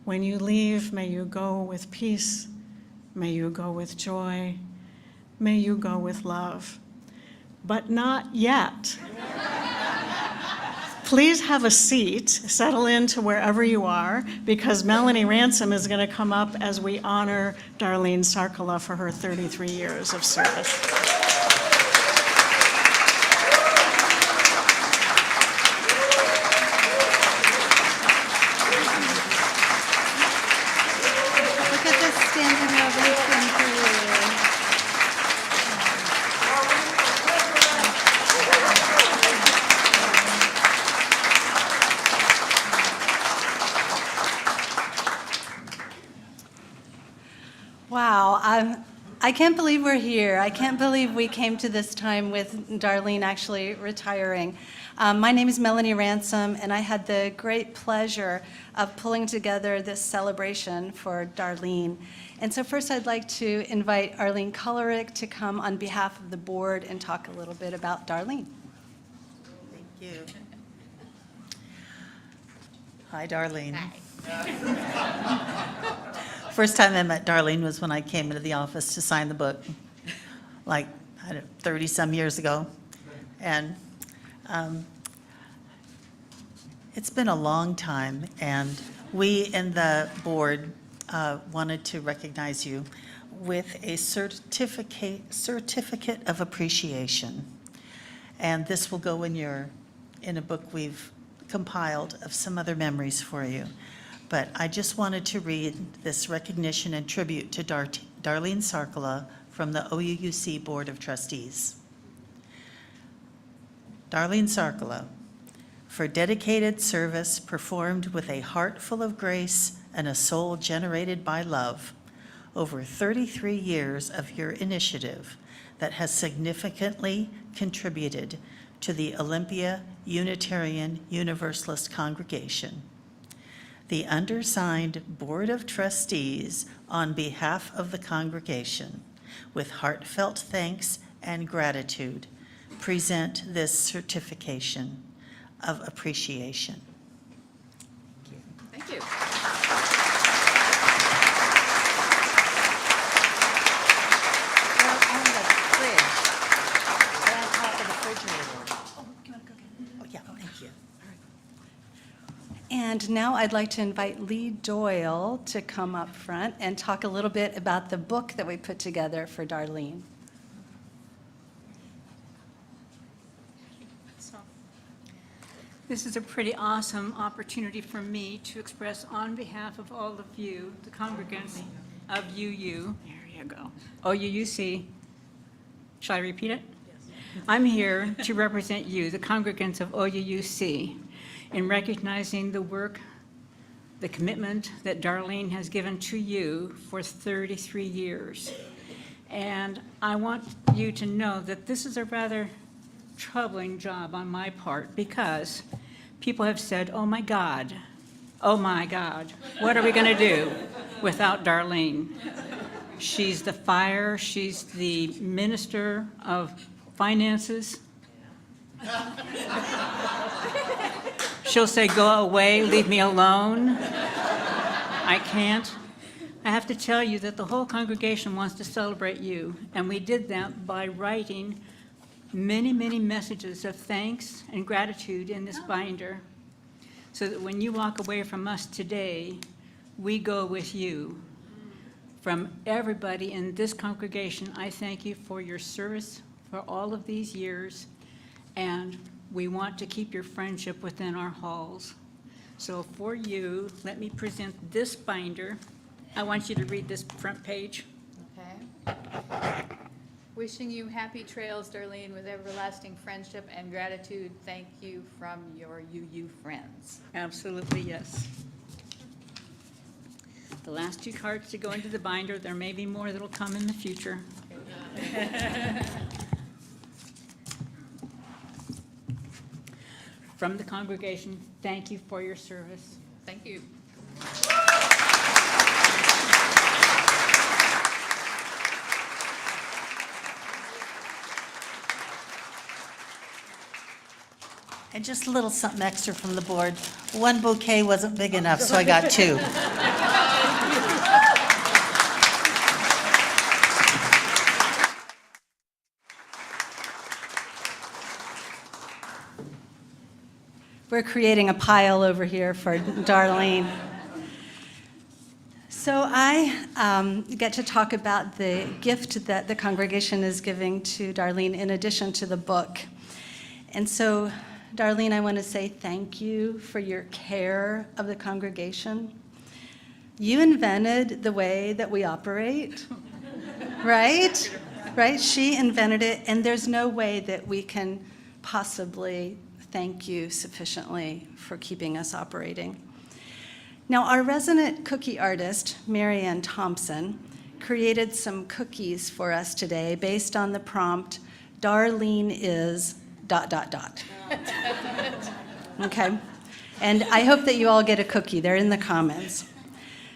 When you leave, may you go with peace, may you go with joy, may you go with love, but not yet. Please have a seat, settle into wherever you are, because Melanie Ransom is going to come up as we honor Darlene Sarkala for her 33 years of service. Look at this standing ovation for you. Wow, I can't believe we're here. I can't believe we came to this time with Darlene actually retiring. My name is Melanie Ransom, and I had the great pleasure of pulling together this celebration for Darlene. And so first I'd like to invite Arlene Kollerick to come on behalf of the board and talk a little bit about Darlene. Thank you. Hi, Darlene. First time I met Darlene was when I came into the office to sign the book, like 30-some years ago. And it's been a long time, and we in the board wanted to recognize you with a certificate of appreciation. And this will go in a book we've compiled of some other memories for you. But I just wanted to read this recognition and tribute to Darlene Sarkala from the OUUC Board of Trustees. Darlene Sarkala, for dedicated service performed with a heart full of grace and a soul generated by love, over 33 years of your initiative that has significantly contributed to the Olympia Unitarian Universalist Congregation. The undersigned Board of Trustees, on behalf of the congregation, with heartfelt thanks and gratitude, present this certification of appreciation. Thank you. They're on the fridge. They're on top of the refrigerator. Oh, you want to go get it? Oh, yeah, thank you. And now I'd like to invite Lee Doyle to come up front and talk a little bit about the book that we put together for Darlene. This is a pretty awesome opportunity for me to express on behalf of all of you, the congregants of UU, there you go, OUUC. Shall I repeat it? Yes. I'm here to represent you, the congregants of OUUC, in recognizing the work, the commitment that Darlene has given to you for 33 years. And I want you to know that this is a rather troubling job on my part, because people have said, oh my God, what are we going to do without Darlene? She's the fire, she's the minister of finances. She'll say, go away, leave me alone. I can't. I have to tell you that the whole congregation wants to celebrate you, and we did that by writing many, many messages of thanks and gratitude in this binder, so that when you walk away from us today, we go with you. From everybody in this congregation, I thank you for your service for all of these years, and we want to keep your friendship within our halls. So for you, let me present this binder. I want you to read this front page. Okay. Wishing you happy trails, Darlene, with everlasting friendship and gratitude. Thank you from your UU friends. Absolutely, yes. The last 2 cards to go into the binder. There may be more that'll come in the future. From the congregation, thank you for your service. Thank you. And just a little something extra from the board. 1 bouquet wasn't big enough, so I got 2. We're creating a pile over here for Darlene. So I get to talk about the gift that the congregation is giving to Darlene in addition to the book. And so, Darlene, I want to say thank you for your care of the congregation. You invented the way that we operate, right? Right? She invented it, and there's no way that we can possibly thank you sufficiently for keeping us operating. Now, our resident cookie artist, Marianne Thompson, created some cookies for us today based on the prompt, Darlene is ... Okay? And I hope that you all get a cookie. They're in the comments.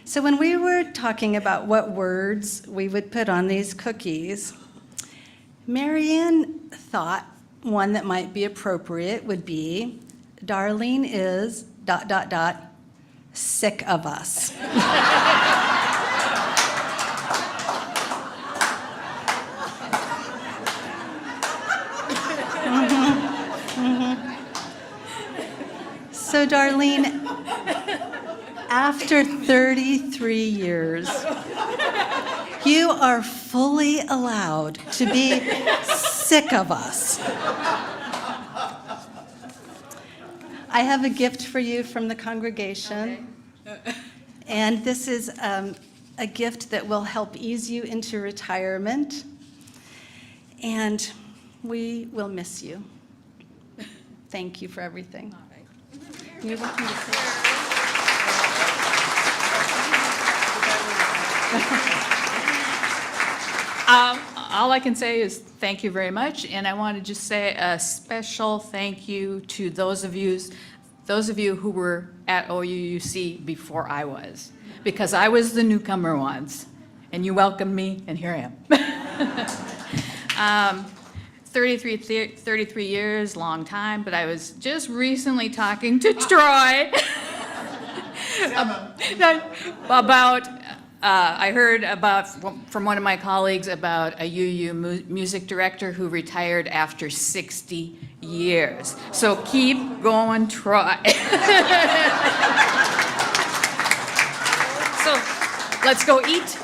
So when we were talking about what words we would put on these cookies, Marianne thought one that might be appropriate would be, Darlene is ... sick of us. So, Darlene, after 33 years, you are fully allowed to be sick of us. I have a gift for you from the congregation. Okay. And this is a gift that will help ease you into retirement. And we will miss you. Thank you for everything. All right. You're welcome to sit. All I can say is thank you very much, and I want to just say a special thank you to those of you who were at OUUC before I was, because I was the newcomer once, and you welcomed me, and here I am. 33 years, long time, but I was just recently talking to Troy about, I heard about, from one of my colleagues about a UU music director who retired after 60 years. So keep going, Troy. So let's go eat.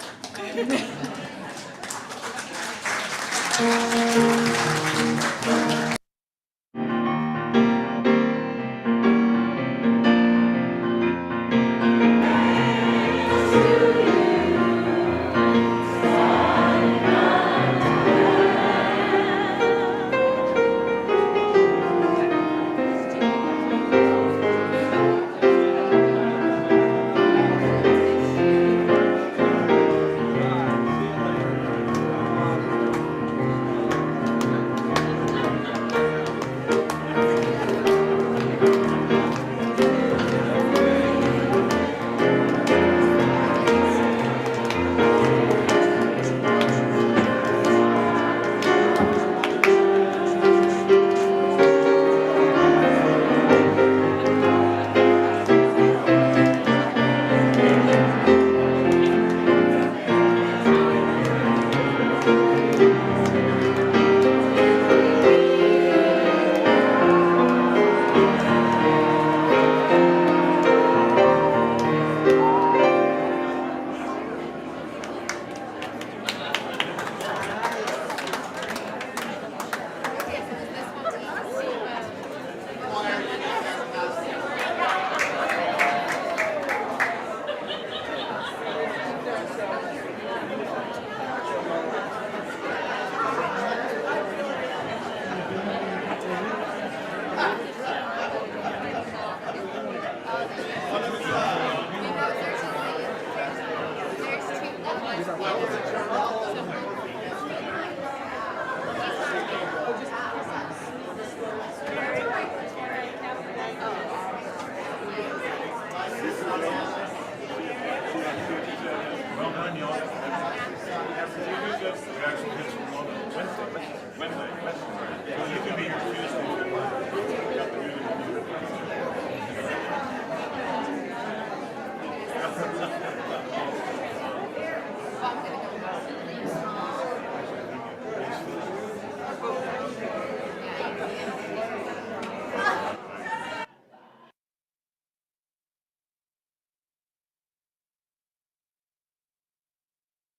We actually